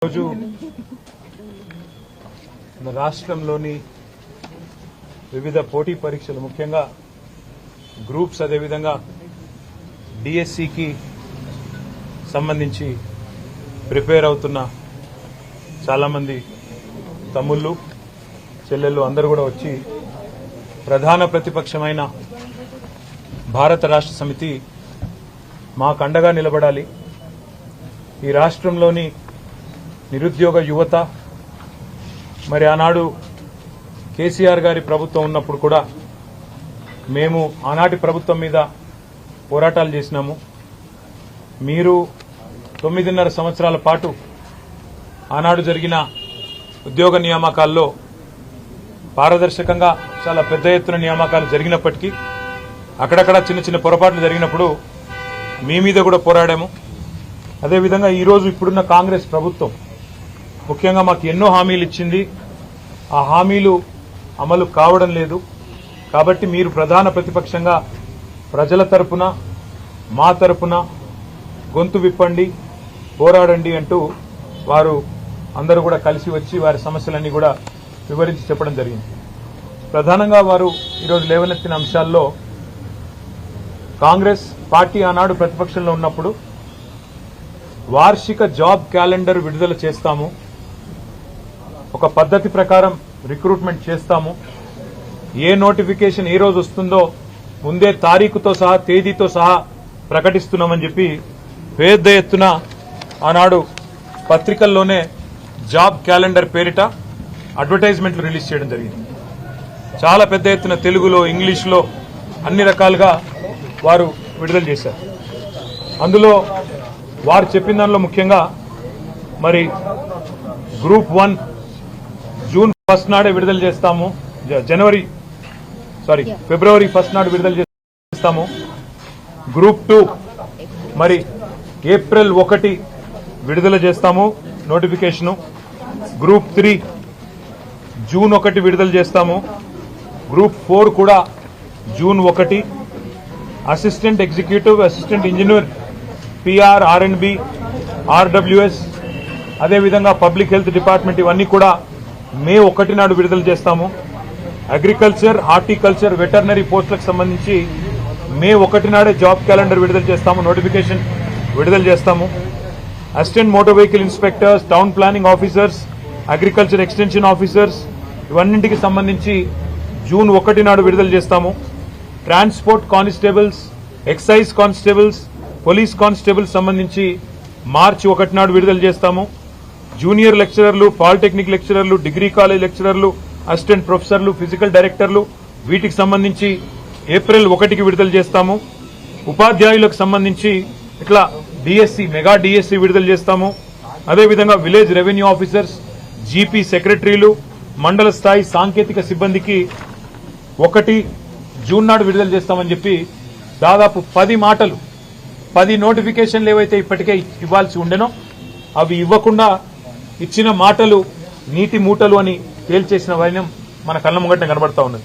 రోజు రాష్ట్రంలోని వివిధ పోటీ పరీక్షలు ముఖ్యంగా గ్రూప్స్ అదేవిధంగా డిఎస్సికి సంబంధించి ప్రిపేర్ అవుతున్న చాలామంది తమ్ముళ్ళు చెల్లెళ్ళు అందరూ కూడా వచ్చి ప్రధాన ప్రతిపక్షమైన భారత రాష్ట్ర సమితి మాకు అండగా నిలబడాలి, ఈ రాష్ట్రంలోని నిరుద్యోగ యువత మరి ఆనాడు కేసీఆర్ గారి ప్రభుత్వం ఉన్నప్పుడు కూడా మేము ఆనాటి ప్రభుత్వం మీద పోరాటాలు చేసినాము. మీరు 9.5 సంవత్సరాల పాటు ఆనాడు జరిగిన ఉద్యోగ నియామకాల్లో పారదర్శకంగా చాలా పెద్ద ఎత్తున నియామకాలు జరిగినప్పటికీ అక్కడక్కడ చిన్న చిన్న పొరపాట్లు జరిగినప్పుడు మీ మీద కూడా పోరాడాము. అదేవిధంగా ఈరోజు ఇప్పుడున్న కాంగ్రెస్ ప్రభుత్వం ముఖ్యంగా మాకు ఎన్నో హామీలు ఇచ్చింది, ఆ హామీలు అమలు కావడం లేదు. కాబట్టి మీరు ప్రధాన ప్రతిపక్షంగా ప్రజల తరపున మా తరపున గొంతు విప్పండి, పోరాడండి అంటూ వారు అందరూ కూడా కలిసి వచ్చి వారి సమస్యలన్నీ కూడా వివరించి చెప్పడం జరిగింది. ప్రధానంగా వారు ఈరోజు లేవనెత్తిన అంశాల్లో కాంగ్రెస్ పార్టీ ఆనాడు ప్రతిపక్షంలో ఉన్నప్పుడు వార్షిక జాబ్ క్యాలెండర్ విడుదల చేస్తాము, ఒక పద్ధతి ప్రకారం రిక్రూట్మెంట్ చేస్తాము, ఏ నోటిఫికేషన్ ఏ రోజు వస్తుందో ముందే తారీఖుతో సహా తేదీతో సహా ప్రకటిస్తున్నామని చెప్పి పెద్ద ఎత్తున ఆనాడు పత్రికల్లోనే జాబ్ క్యాలెండర్ పేరిట అడ్వర్టైజ్మెంట్లు రిలీజ్ చేయడం జరిగింది. చాలా పెద్ద ఎత్తున తెలుగులో ఇంగ్లీష్లో అన్ని రకాలుగా వారు విడుదల చేశారు. అందులో వారు చెప్పిన దానిలో ముఖ్యంగా మరి గ్రూప్ 1 జూన్ 1 నాడే విడుదల చేస్తాము, ఫిబ్రవరి 1 నాడు విడుదల చేస్తాము. గ్రూప్ 2 మరి ఏప్రిల్ 1 విడుదల చేస్తాము నోటిఫికేషను. గ్రూప్ 3 జూన్ 1 విడుదల చేస్తాము. గ్రూప్ 4 కూడా June 1. Assistant executive, assistant engineer, PR, ఆర్ఎండ్బి, ఆర్డబ్ల్యూఎస్ అదేవిధంగా పబ్లిక్ హెల్త్ డిపార్ట్మెంట్ ఇవన్నీ కూడా మే 1 నాడు విడుదల చేస్తాము. అగ్రికల్చర్, హార్టికల్చర్, వెటర్నరీ పోస్టులకు సంబంధించి మే 1 నాడే జాబ్ క్యాలెండర్ విడుదల చేస్తాము, నోటిఫికేషన్ విడుదల చేస్తాము. Assistant motor vehicle inspectors, town planning officers, agriculture extension officers ఇవన్నింటికి సంబంధించి జూన్ 1 నాడు విడుదల చేస్తాము. Transport constables, excise constables, police constables సంబంధించి మార్చి 1 నాడు విడుదల చేస్తాము. జూనియర్ లెక్చరర్లు, పాలిటెక్నిక్ లెక్చరర్లు, డిగ్రీ కాలేజ్ లెక్చరర్లు, అసిస్టెంట్ ప్రొఫెసర్లు, ఫిజికల్ డైరెక్టర్లు వీటికి సంబంధించి ఏప్రిల్ 1కి విడుదల చేస్తాము. ఉపాధ్యాయులకు సంబంధించి ఇట్లా డిఎస్సి, మెగా డిఎస్సి విడుదల చేస్తాము. అదేవిధంగా విలేజ్ రెవెన్యూ ఆఫీసర్స్, జీపీ సెక్రటరీలు, మండల స్థాయి సాంకేతిక సిబ్బందికి 1 జూన్ నాడు విడుదల చేస్తామని చెప్పి దాదాపు 10 నోటిఫికేషన్లు ఏవైతే ఇప్పటికే ఇవ్వాల్సి ఉండెనో అవి ఇవ్వకుండా ఇచ్చిన మాటలు నీటి మూటలు అని తేల్చేసిన వైనం మన కళ్ళ ముంగట కనబడతా ఉన్నది.